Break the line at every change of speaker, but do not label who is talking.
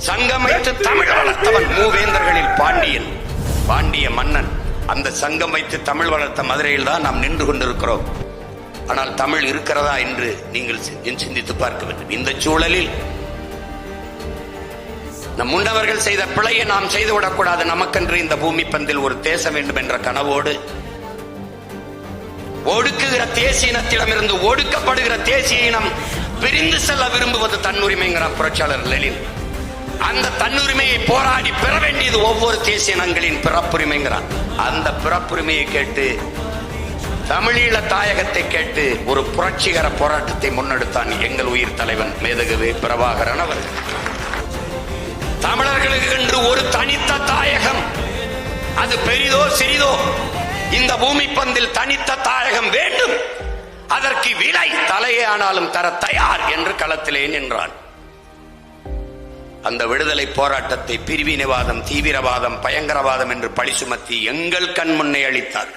சங்கம் வைத்து தமிழ் வளர்த்தவன் மூவேந்தர்களில் பாண்டியன், பாண்டிய மன்னன். அந்த சங்கம் வைத்து தமிழ் வளர்த்த மதுரையில் தான் நாம் நின்று கொண்டிருக்கிறோம். ஆனால் தமிழ் இருக்கிறதா என்று நீங்கள் சிந்தித்து பார்க்க வேண்டும். இந்த சூழலில் நம் முன்னவர்கள் செய்த பிழையை நாம் செய்துவிடக்கூடாது. நமக்கென்று இந்த பூமி பந்தில் ஒரு தேசம் வேண்டும் என்ற கனவோடு ஒடுக்குகிற தேசிய இனத்திடமிருந்து ஒடுக்கப்படுகிற தேசிய இனம் பிரிந்து செல்ல விரும்புவது தன்னுரிமைங்கிற புரட்சியாளர் லெனின். அந்த தன்னுரிமையை போராடி பெற வேண்டியது ஒவ்வொரு தேசிய இனங்களின் பிறப்புரிமைங்கிறான். அந்த பிறப்புரிமையை கேட்டு, தமிழீழ தாயகத்தை கேட்டு ஒரு புரட்சிகர போராட்டத்தை முன்னெடுத்தான் எங்கள் உயிர் தலைவன் மேதகு பிரபாகரன் அவர்கள். தமிழர்களுக்கு என்று ஒரு தனித்த தாயகம், அது பெரிதோ சிறிதோ, இந்த பூமி பந்தில் தனித்த தாயகம் வேண்டும். அதற்கு விலை தலையே ஆனாலும் தர தயார் என்று களத்திலே நின்றான். அந்த விடுதலை போராட்டத்தை பிரிவினைவாதம், தீவிரவாதம், பயங்கரவாதம் என்று பழி சுமத்தி எங்கள் கண் முன்னே அளித்தார்.